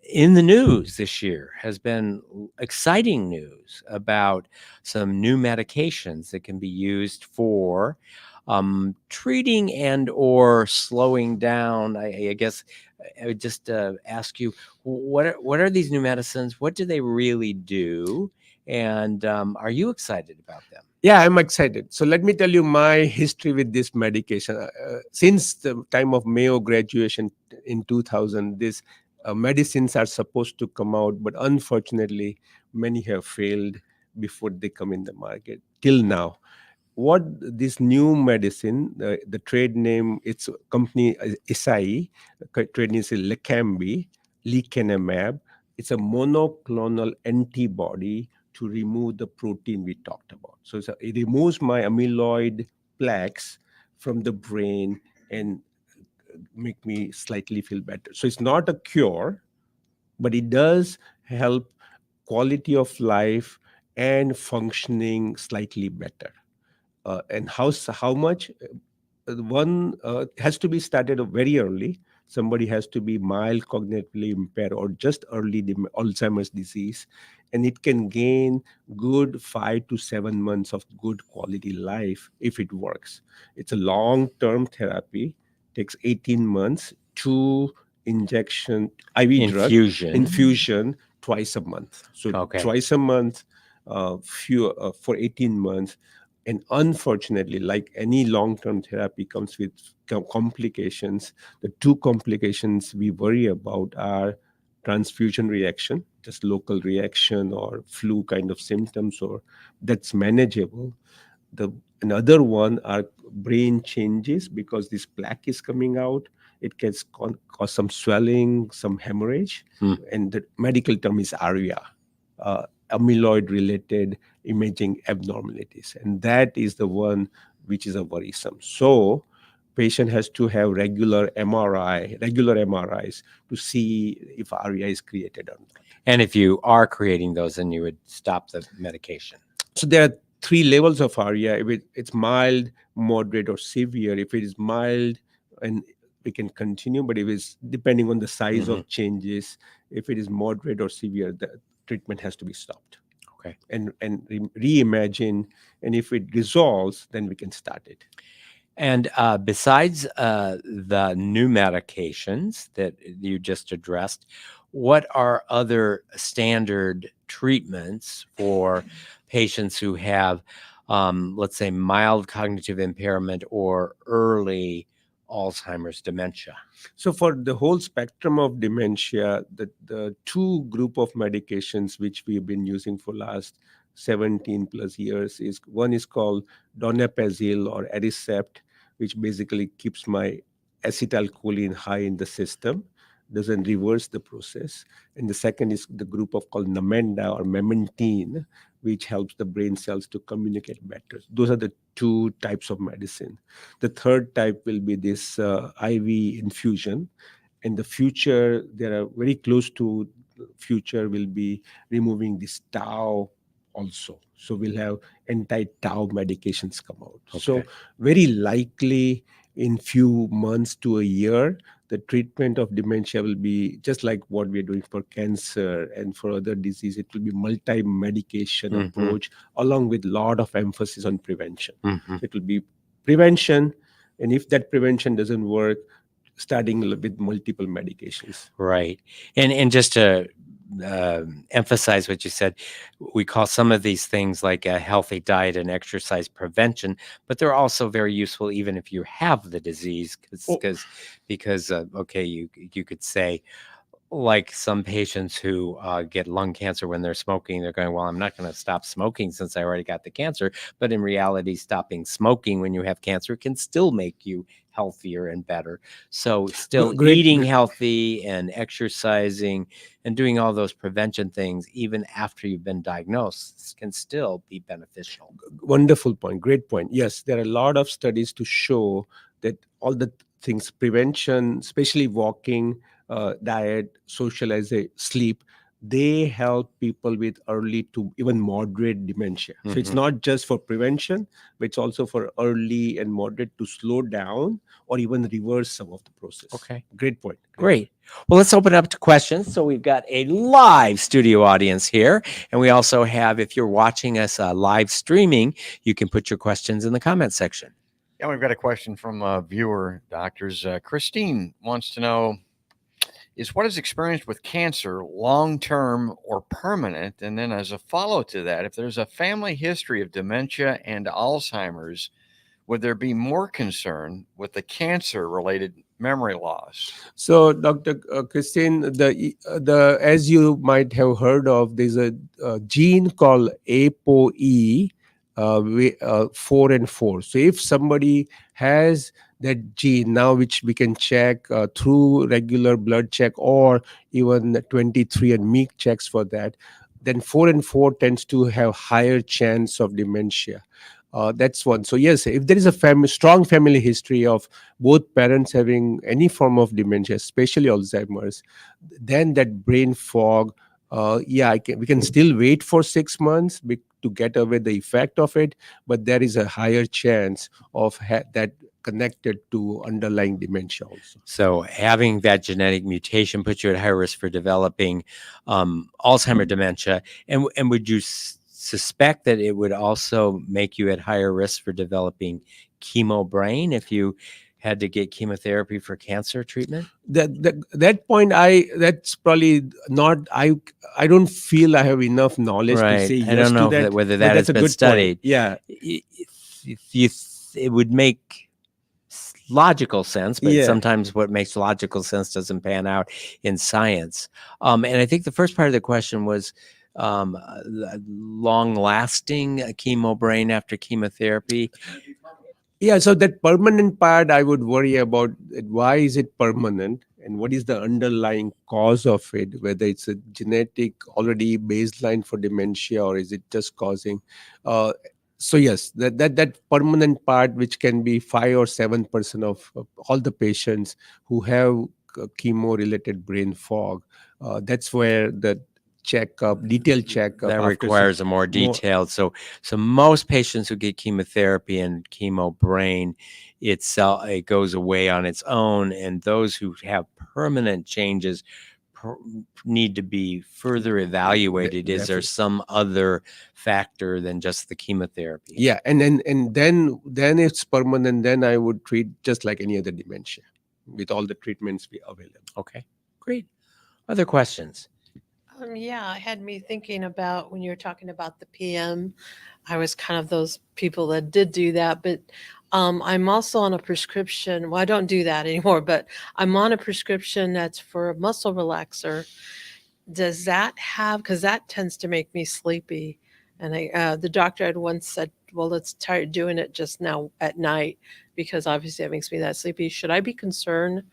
in the news this year has been exciting news about some new medications that can be used for treating and or slowing down. I guess I would just ask you, what are these new medicines? What do they really do? And are you excited about them? Yeah, I'm excited. So let me tell you my history with this medication. Since the time of Mayo graduation in 2000, these medicines are supposed to come out, but unfortunately, many have failed before they come in the market till now. What this new medicine, the trade name, its company Isai, trade name is lecanemab. It's a monoclonal antibody to remove the protein we talked about. So it removes my amyloid plaques from the brain and make me slightly feel better. So it's not a cure, but it does help quality of life and functioning slightly better. And how much? One has to be started very early. Somebody has to be mild cognitively impaired or just early Alzheimer's disease, and it can gain good 5 to 7 months of good quality life if it works. It's a long-term therapy, takes 18 months, two injection IV drug infusion twice a month. So Okay. twice a month, for 18 months. And unfortunately, like any long-term therapy comes with complications. The two complications we worry about are transfusion reaction, just local reaction or flu kind of symptoms, or that's manageable. The Another one are brain changes because this plaque is coming out. It can cause some swelling, some hemorrhage, and the medical term is ARIA, amyloid related imaging abnormalities, and that is the one which is a worrisome. So patient has to have regular MRIs to see if ARIA is created or not. And if you are creating those, then you would stop the medication. So there are three levels of ARIA. If it's mild, moderate, or severe. If it is mild, and we can continue, but if it's depending on the size of changes, if it is moderate or severe, the treatment has to be stopped. Okay. And reimagine, and if it resolves, then we can start it. And besides the new medications that you just addressed, what are other standard treatments for patients who have, let's say, mild cognitive impairment or early Alzheimer's dementia? So for the whole spectrum of dementia, the two group of medications which we've been using for last 17 plus years is one is called donepezil or Aricept, which basically keeps my acetylcholine high in the system, doesn't reverse the process. And the second is the group of called Namenda or memantine, which helps the brain cells to communicate better. Those are the two types of medicine. The third type will be this IV infusion. In the future, there are very close to future will be removing this tau also. So we'll have anti-tau medications come out. Okay. So very likely in few months to a year, the treatment of dementia will be just like what we're doing for cancer and for other disease. It will be multi-medication approach along with lot of emphasis on prevention. So it will be prevention, And if that prevention doesn't work, starting with multiple medications. Right. And just to emphasize what you said, we call some of these things like a healthy diet and exercise prevention, but they're also very useful even if you have the disease, Oh, because okay, you could say, like some patients who get lung cancer when they're smoking, they're going, well, I'm not going to stop smoking since I already got the cancer. But in reality, stopping smoking when you have cancer can still make you healthier and better. So still great. eating healthy and exercising and doing all those prevention things, even after you've been diagnosed, can still be beneficial. Wonderful point. Great point. Yes, there are a lot of studies to show that all the things, prevention, especially walking, diet, socializing, sleep, they help people with early to even moderate dementia. So it's Mhm. not just for prevention, but it's also for early and moderate to slow down or even reverse some of the process. Okay. Great point. Great point. Great. Well, let's open up to questions. So we've got a live studio audience here. And we also have, if you're watching us live streaming, you can put your questions in the comment section. Yeah, we've got a question from a viewer, doctors. Christine wants to know, is what is experienced with cancer long term or permanent? And then, as a follow to that, if there's a family history of dementia and Alzheimer's, would there be more concern with the cancer related memory loss? So, Dr. Christine, the as you might have heard of, there's a gene called ApoE, 4 and 4. So, if somebody has that gene now, which we can check through regular blood check or even 23andMe checks for that, then 4 and 4 tends to have higher chance of dementia. That's one. So yes, if there is a strong family history of both parents having any form of dementia, especially Alzheimer's, then that brain fog, we can still wait for 6 months to get away the effect of it, but there is a higher chance of that connected to underlying dementia also. So having that genetic mutation puts you at higher risk for developing Alzheimer dementia. And would you suspect that it would also make you at higher risk for developing chemo brain if you had to get chemotherapy for cancer treatment? That point, that's probably not. I don't feel I have enough knowledge to say I yes don't to know that. whether But that has that's a been good studied. point. Yeah, It would make logical sense, but yeah. sometimes what makes logical sense doesn't pan out in science. And I think the first part of the question was long-lasting chemo brain after chemotherapy. Yeah, so that permanent part, I would worry about why is it permanent and what is the underlying cause of it, whether it's a genetic already baseline for dementia or is it just causing. Uh, so yes, that permanent part, which can be 5 or 7% of all the patients who have chemo related brain fog, that's where the detailed checkup That after requires a more more. detailed. So most patients who get chemotherapy and chemo brain, it goes away on its own, and those who have permanent changes need to be further evaluated. Is there Definitely. some other factor than just the chemotherapy? Yeah, and then it's permanent. Then I would treat just like any other dementia with all the treatments we available. Okay, great. Other questions? Yeah, it had me thinking about when you were talking about the PM. I was kind of those people that did do that, but I'm also on a prescription. Well, I don't do that anymore, but I'm on a prescription that's for a muscle relaxer. Does that have, because that tends to make me sleepy. And the doctor had once said, well, let's try doing it just now at night because obviously it makes me that sleepy. Should I be concerned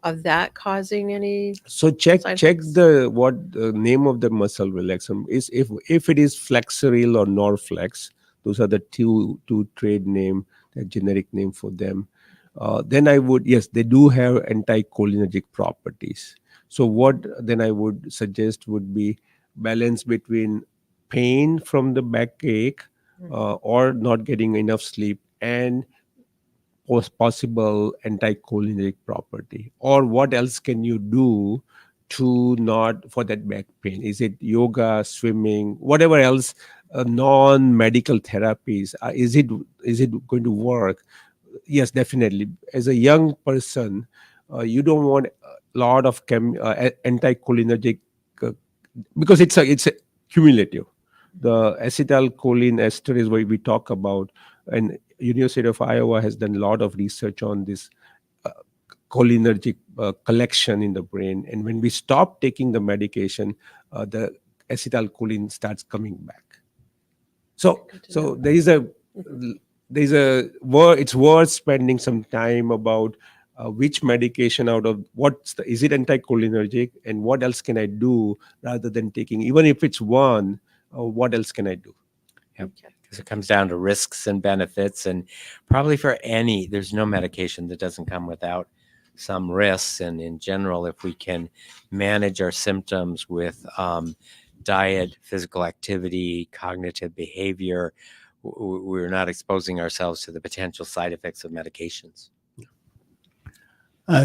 of that causing any So check side check effects? the name of the muscle relaxant is if it is Flexeril or Norflex. Those are the two trade name, the generic name for them. Then I would, yes, they do have anticholinergic properties. So what then I would suggest would be balance between pain from the backache or not getting enough sleep and possible anticholinergic property. Or what else can you do to not for that back pain? Is it yoga, swimming, whatever else, non-medical therapies? Is it going to work yes, definitely. As a young person, you don't want a lot of anticholinergic, uh, because it's a cumulative. The acetylcholine ester is what we talk about, and University of Iowa has done a lot of research on this uh, cholinergic collection in the brain. And when we stop taking the medication, the acetylcholine starts coming back. So Good to so know. there is a word. It's worth spending some time about which medication out of is it anticholinergic, and what else can I do, rather than taking, even if it's one, what else can I do? Yep. Okay. Because it comes down to risks and benefits, and probably there's no medication that doesn't come without some risks. And in general, if we can manage our symptoms with diet, physical activity, cognitive behavior, we're not exposing ourselves to the potential side effects of medications.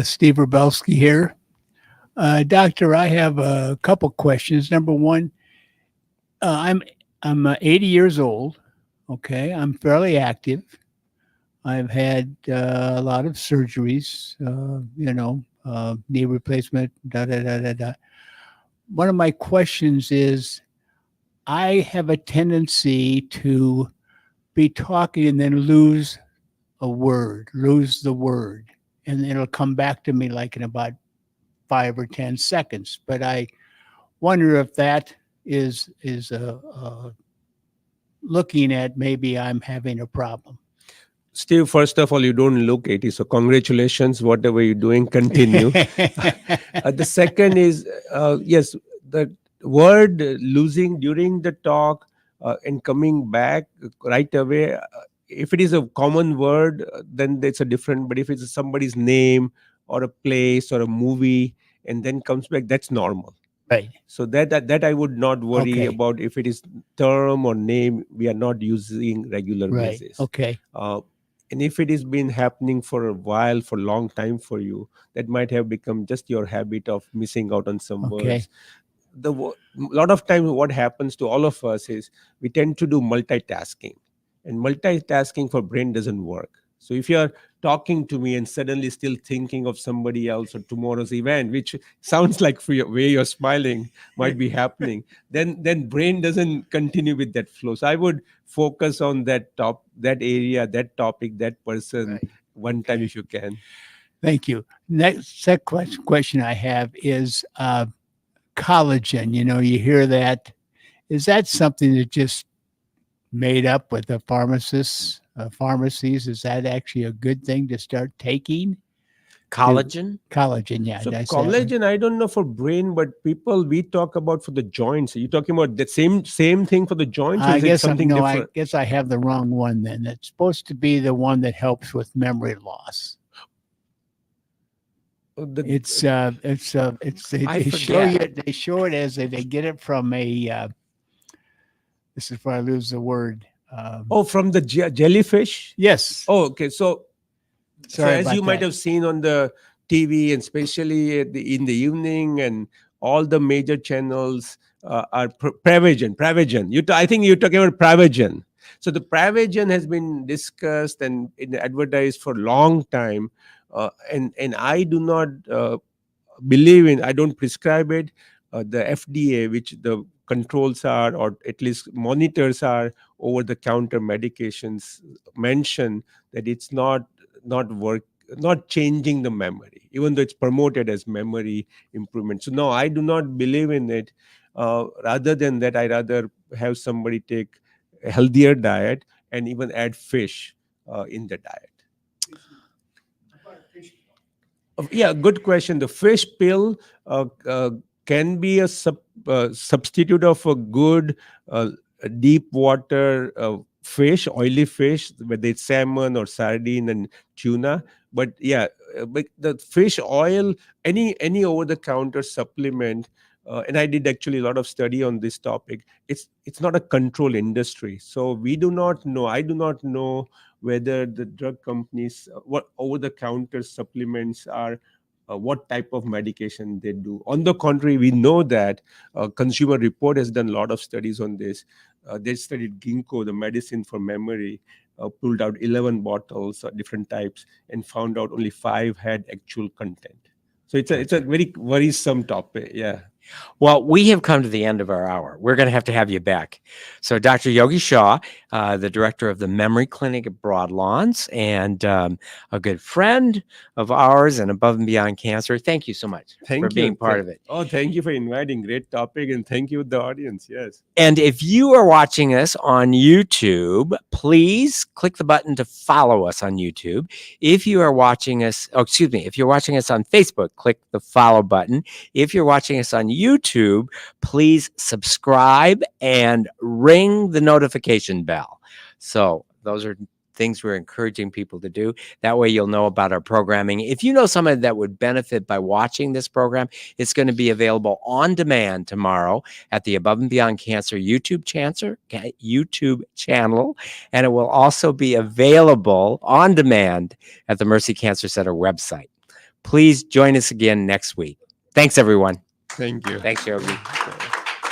Steve Rabelski here. Doctor, I have a couple questions. Number one, I'm 80 years old. Okay, I'm fairly active. I've had a lot of surgeries. Knee replacement. Da da da da da. One of my questions is, I have a tendency to be talking and then lose lose the word, and it'll come back to me like in about 5 or 10 seconds. But I wonder if that is looking at maybe I'm having a problem. Steve, first of all, you don't look 80, so congratulations. Whatever you're doing, continue. The second is, yes, the word losing during the talk and coming back right away. If it is a common word, then it's a different. But if it's somebody's name or a place or a movie and then comes back, that's normal. Right. So that I would not worry Okay. about. If it is term or name, we are not using regular Right. basis. Okay. And if it has been happening for a while, for a long time for you, that might have become just your habit of missing out on some Okay. words. A lot of times what happens to all of us is we tend to do multitasking, and multitasking for brain doesn't work. So if you're talking to me and suddenly still thinking of somebody else or tomorrow's event, which sounds like for your way you're smiling might be happening, then brain doesn't continue with that flow. So I would focus on that area, that topic, that person, Right. one time if you can. Thank you. Next question I have is collagen. You hear that. Is that something that just made up with the pharmacies? Is that actually a good thing to start taking? Collagen? Collagen, yeah. So did I say that right? collagen, I don't know for brain, but people we talk about for the joints. Are you talking about the same thing for the joints, or I is it guess something I different? guess I have the wrong one then. It's supposed to be the one that helps with memory loss. It's they I show you forget. they show it as they get it from a this is where I lose the word. From the jellyfish. Yes. Oh, okay. So Sorry as about you might that. have seen on the TV, and especially in the evening, and all the major channels are Prevagen. I think you're talking about Prevagen. So the Prevagen has been discussed and advertised for a long time, and I do not believe in. I don't prescribe it. The FDA, which the controls are, or at least monitors are over the counter medications, mention that it's not changing the memory, even though it's promoted as memory improvement. So no, I do not believe in it. Rather than that, I rather have somebody take a healthier diet and even add fish in the diet. Yeah, good question. The fish pill can be a substitute of a good deep water fish, oily fish, whether it's salmon or sardine and tuna. But yeah, but the fish oil, any over the counter supplement. And I did actually a lot of study on this topic. It's not a control industry, so we do not know. I do not know whether the drug companies, what over the counter supplements are, what type of medication they do. On the contrary, we know that Consumer Report has done a lot of studies on this. They studied ginkgo, the medicine for memory, pulled out 11 bottles, different types, and found out only 5 had actual content. So it's a very worrisome topic. Yeah. Well, we have come to the end of our hour. We're going to have you back. So Dr. Yogesh Shah, the director of the Memory Clinic at Broadlawns, and a good friend of ours and Above and Beyond Cancer. Thank you so much Thank for you. being part of it. Oh, thank you for inviting. Great topic, and thank you, the audience. Yes. And if you are watching us on YouTube, please click the button to follow us on YouTube. If you are watching us, if you're watching us on Facebook, click the follow button. If you're watching us on YouTube, please subscribe and ring the notification bell. So those are things we're encouraging people to do. That way you'll know about our programming. If you know somebody that would benefit by watching this program, it's going to be available on demand tomorrow at the Above and Beyond Cancer YouTube channel, and it will also be available on demand at the Mercy Cancer Center website. Please join us again next week. Thanks, everyone. Thank you. Thanks, Yogi.